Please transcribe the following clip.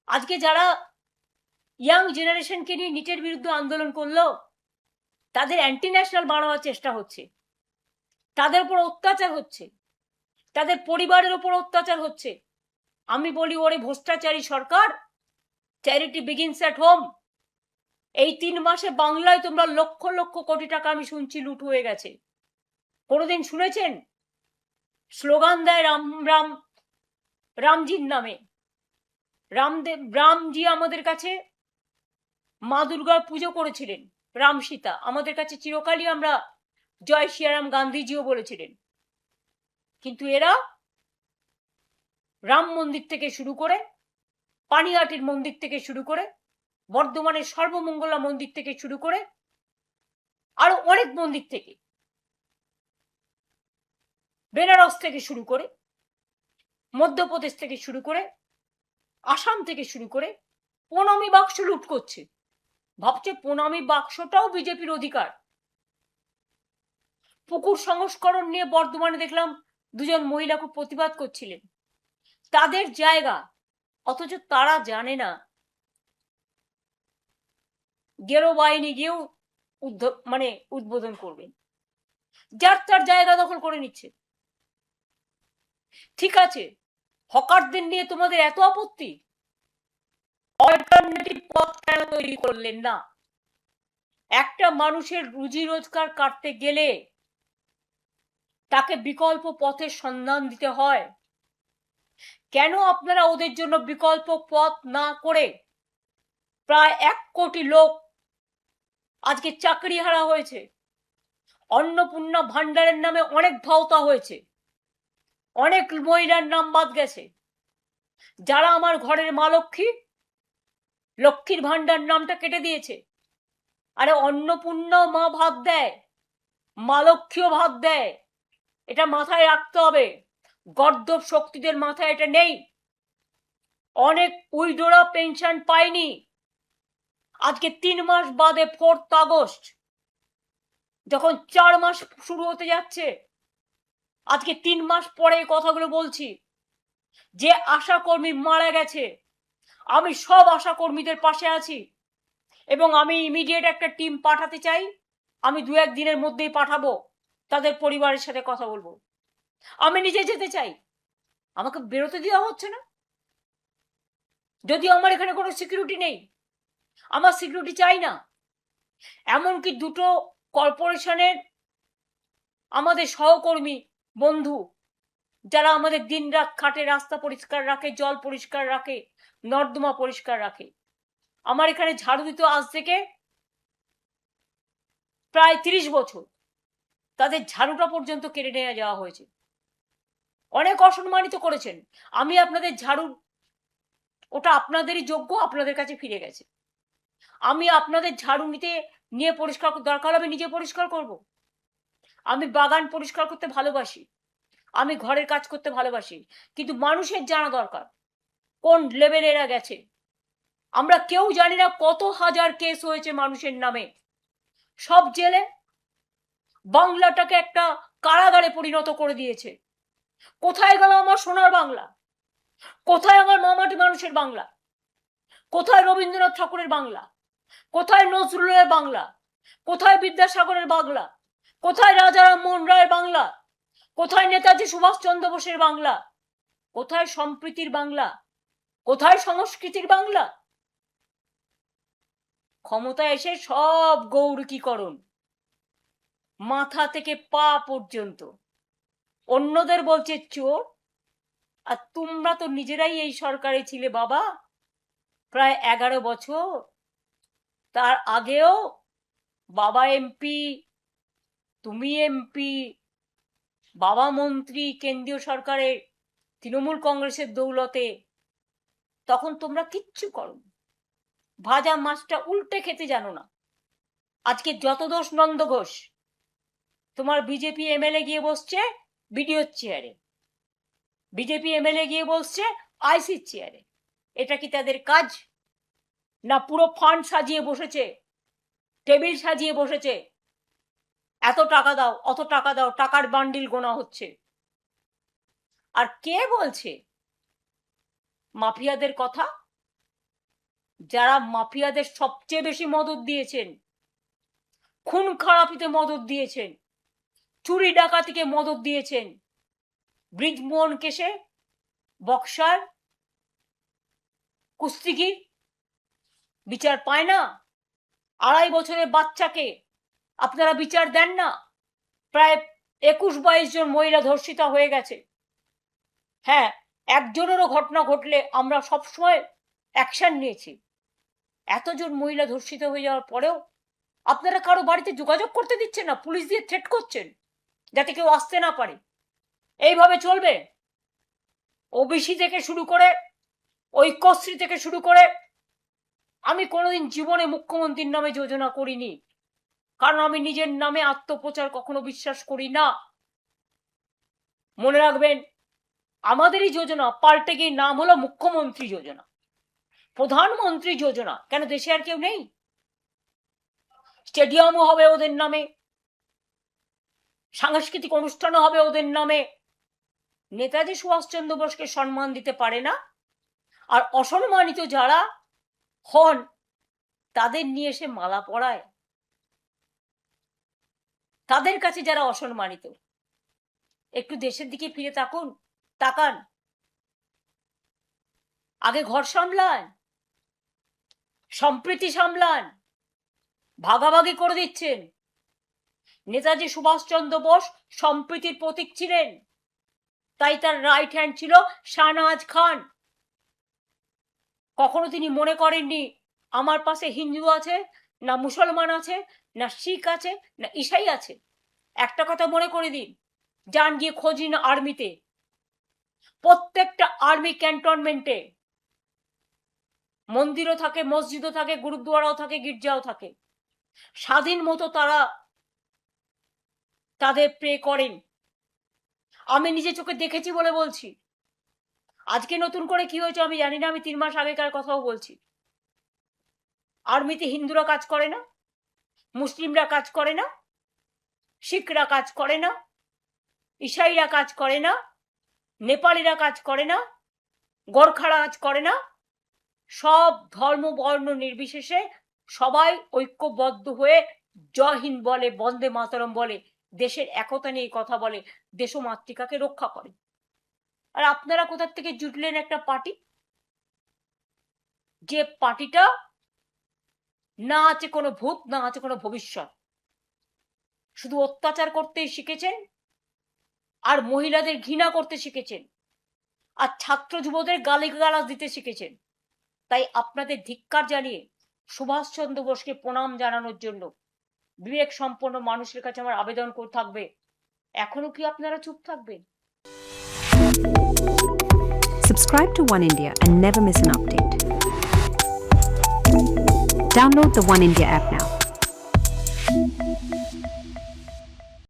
আজকে যারা ইয়াং জেনারেশনকে নিয়ে নিটের বিরুদ্ধে আন্দোলন করলো, তাদের অ্যান্টি ন্যাশনাল বানানোর চেষ্টা হচ্ছে, তাদের উপর অত্যাচার হচ্ছে, তাদের পরিবারের উপর অত্যাচার হচ্ছে। আমি বলি, ওরে ভ্রষ্টাচারী সরকার, চ্যারিটি বিগিনস অ্যাট হোম। এই 3 মাসে বাংলায় তোমরা লক্ষ লক্ষ কোটি টাকা আমি শুনছি লুট হয়ে গেছে। কোনোদিন শুনেছেন স্লোগান দেয় রাম রাম, রামজির নামে? রামজি আমাদের কাছে মা দুর্গার পুজো করেছিলেন, রাম সীতা আমাদের কাছে চিরকালই আমরা জয় শ্রীরাম, গান্ধীজিও বলেছিলেন। কিন্তু এরা রাম মন্দির থেকে শুরু করে, পানিহাটির মন্দির থেকে শুরু করে, বর্ধমানের সর্বমঙ্গলা মন্দির থেকে শুরু করে, আরো অনেক মন্দির থেকে, বেনারস থেকে শুরু করে, মধ্যপ্রদেশ থেকে শুরু করে, আসাম থেকে শুরু করে প্রণামী বাক্স লুট করছে। ভাবছে প্রণামী বাক্সটাও বিজেপির অধিকার। পুকুর সংস্করণ নিয়ে বর্ধমানে দেখলাম 2জন মহিলা খুব প্রতিবাদ করছিলেন, তাদের জায়গা, অথচ তারা জানে না গেরো বাহিনী গিয়েও উদ্বোধন করবেন। যার তার জায়গা দখল করে নিচ্ছে। ঠিক আছে, হকারদের নিয়ে তোমাদের এত আপত্তি, অল্টারনেটিভ পথ কেন তৈরি করলেন না? একটা মানুষের রুজি রোজগার কাটতে গেলে তাকে বিকল্প পথের সন্ধান দিতে হয়। কেন আপনারা ওদের জন্য বিকল্প পথ না করে প্রায় 1 কোটি লোক আজকে চাকরি হারা হয়েছে? অন্নপূর্ণা ভান্ডারের নামে অনেক ভাওতা হয়েছে, অনেক মহিলার নাম বাদ গেছে। যারা আমার ঘরের মা লক্ষ্মী, লক্ষ্মীর ভান্ডার নামটা কেটে দিয়েছে। আরে অন্নপূর্ণাও মা ভাত দেয়, মা লক্ষ্মীও ভাত দেয়, এটা মাথায় রাখতে হবে। গর্দভ শক্তিদের মাথায় এটা নেই। অনেক উইডোরা পেনশন পায়নি। আজকে 3 মাস বাদে 4 আগস্ট, যখন 4 মাস শুরু হতে যাচ্ছে, আজকে 3 মাস পরে কথাগুলো বলছি। যে আশাকর্মী মারা গেছে, আমি সব আশাকর্মীদের পাশে আছি এবং আমি ইমিডিয়েট একটা টিম পাঠাতে চাই। আমি 2-1 দিনের মধ্যেই পাঠাবো, তাদের পরিবারের সাথে কথা বলবো। আমি নিজে যেতে চাই, আমাকে বেরোতে দেওয়া হচ্ছে না। যদিও আমার এখানে কোনো সিকিউরিটি নেই, আমার সিকিউরিটি চাই না। এমনকি 2টো কর্পোরেশনের আমাদের সহকর্মী বন্ধু, যারা আমাদের দিনরাত খাটে, রাস্তা পরিষ্কার রাখে, জল পরিষ্কার রাখে, নর্দমা পরিষ্কার রাখে, আমার এখানে ঝাড়ু দিতে আজ থেকে প্রায় 30 বছর, তাদের ঝাড়ুটা পর্যন্ত কেড়ে নিয়ে যাওয়া হয়েছে। অনেক অসম্মানিত করেছেন। আমি আপনাদের ঝাড়ু, ওটা আপনাদেরই যোগ্য, আপনাদের কাছে ফিরে গেছে। আমি আপনাদের ঝাড়ু নিয়ে পরিষ্কার, দরকার হবে নিজে পরিষ্কার করব। আমি বাগান পরিষ্কার করতে ভালোবাসি, আমি ঘরের কাজ করতে ভালোবাসি, কিন্তু মানুষের জানা দরকার কোন লেভেলে এরা গেছে। আমরা কেউ জানি না কত হাজার কেস হয়েছে মানুষের নামে, সব জেলে। বাংলাটাকে একটা কারাগারে পরিণত করে দিয়েছে। কোথায় গেল আমার সোনার বাংলা? কোথায় আমার মামাটি মানুষের বাংলা? কোথায় রবীন্দ্রনাথ ঠাকুরের বাংলা? কোথায় নজরুলের বাংলা? কোথায় বিদ্যাসাগরের বাংলা? কোথায় রাজা রামমোহন রায়ের বাংলা? কোথায় নেতাজি সুভাষচন্দ্র বোসের বাংলা? কোথায় সম্প্রীতির বাংলা? কোথায় সংস্কৃতির বাংলা? ক্ষমতা এসে সব গৌরকীকরণ, মাথা থেকে পা পর্যন্ত। অন্যদের বলছে চোর, আর তোমরা তো নিজেরাই এই সরকারে ছিলে বাবা প্রায় 11 বছর। তার আগেও বাবা এমপি, তুমি এমপি, বাবা মন্ত্রী কেন্দ্রীয় সরকারের তৃণমূল কংগ্রেসের দৌলতে। তখন তোমরা কিচ্ছু করো, ভাজা মাছটা উল্টে খেতে জানো না। আজকে যত দোষ নন্দ ঘোষ, তোমার বিজেপি এমএলএ গিয়ে বসছে বিডিওর চেয়ারে, বিজেপি এমএলএ গিয়ে বসছে আইসির চেয়ারে। এটা কি তাদের কাজ? না পুরো ফান্ড সাজিয়ে বসেছে, টেবিল সাজিয়ে বসেছে, এত টাকা দাও, অত টাকা দাও, টাকার বান্ডিল গোনা হচ্ছে। আর কে বলছে মাফিয়াদের কথা? যারা মাফিয়াদের সবচেয়ে বেশি মদত দিয়েছেন, খুন খারাপিতে মদত দিয়েছেন, চুরি ডাকাতিকে মদত দিয়েছেন, ব্রিজমোহন কেসে বক্সার কুস্তিগির বিচার পায় না, 2.5 বছরের বাচ্চাকে আপনারা বিচার দেন না, প্রায় 21-22 জন মহিলা ধর্ষিতা হয়ে গেছে। হ্যাঁ, একজনেরও ঘটনা ঘটলে আমরা সবসময় অ্যাকশন নিয়েছি। এতজন মহিলা ধর্ষিত হয়ে যাওয়ার পরেও আপনারা কারো বাড়িতে যোগাযোগ করতে দিচ্ছেন না, পুলিশ দিয়ে থ্রেট করছেন যাতে কেউ আসতে না পারে। এইভাবে চলবে? ওবিসি থেকে শুরু করে, ঐক্যশ্রী থেকে শুরু করে, আমি কোনোদিন জীবনে মুখ্যমন্ত্রীর নামে যোজনা করিনি, কারণ আমি নিজের নামে আত্মপ্রচার কখনো বিশ্বাস করি না। মনে রাখবেন, আমাদেরই যোজনা পাল্টে গিয়ে নাম হলো মুখ্যমন্ত্রী যোজনা, প্রধানমন্ত্রী যোজনা। কেন দেশে আর কেউ নেই? স্টেডিয়ামও হবে ওদের নামে, সাংস্কৃতিক অনুষ্ঠানও হবে ওদের নামে। নেতাজি সুভাষচন্দ্র বোসকে সম্মান দিতে পারে না, আর অসম্মানিত যারা হন তাদের নিয়ে এসে মালা পরায়। তাদের কাছে যারা অসম্মানিত, একটু দেশের দিকে ফিরে তাকান। আগে ঘর সামলান, সম্প্রীতি সামলান, ভাগাভাগি করে দিচ্ছেন। নেতাজি সুভাষচন্দ্র বোস সম্প্রীতির প্রতীক ছিলেন, তাই তার রাইট হ্যান্ড ছিল শাহনওয়াজ খান। কখনো তিনি মনে করেননি আমার পাশে হিন্দু আছে, না মুসলমান আছে, না শিখ আছে, না ঈসাই আছে। একটা কথা মনে করে দিন, যান গিয়ে খোঁজ নিন আর্মিতে, প্রত্যেকটা আর্মি ক্যান্টনমেন্টে মন্দিরও থাকে, মসজিদও থাকে, গুরুদ্বারাও থাকে, গির্জাও থাকে। স্বাধীন মতো তারা তাদের প্রে করেন। আমি নিজে চোখে দেখেছি বলে বলছি। আজকে নতুন করে কি হয়েছে আমি জানি না, আমি 3 মাস আগেকার কথাও বলছি। আর্মিতে হিন্দুরা কাজ করে না, মুসলিমরা কাজ করে না, শিখরা কাজ করে না, ঈসাইরা কাজ করে না, নেপালিরা কাজ করে না, গোর্খারা কাজ করে না। সব ধর্ম বর্ণ নির্বিশেষে সবাই ঐক্যবদ্ধ হয়ে জয় হিন্দ বলে, বন্দে মাতরম বলে, দেশের একতা নিয়ে কথা বলে, দেশ ও মাতৃকাকে রক্ষা করে। আর আপনারা কোথা থেকে জুটলেন একটা পার্টি, যে পার্টিটা না আছে কোনো ভূত, না আছে কোনো ভবিষ্যৎ, শুধু অত্যাচার করতেই শিখেছেন, আর মহিলাদের ঘৃণা করতে শিখেছেন, আর ছাত্র যুবদের গালিগালাজ দিতে শিখেছেন। তাই আপনাদের ধিক্কার জানিয়ে সুভাষচন্দ্র বোসকে প্রণাম জানানোর জন্য বিবেক সম্পন্ন মানুষের কাছে আমার আবেদন করে থাকবে, এখনো কি আপনারা চুপ থাকবেন? Subscribe to One India and never miss an update. Download the One India app now.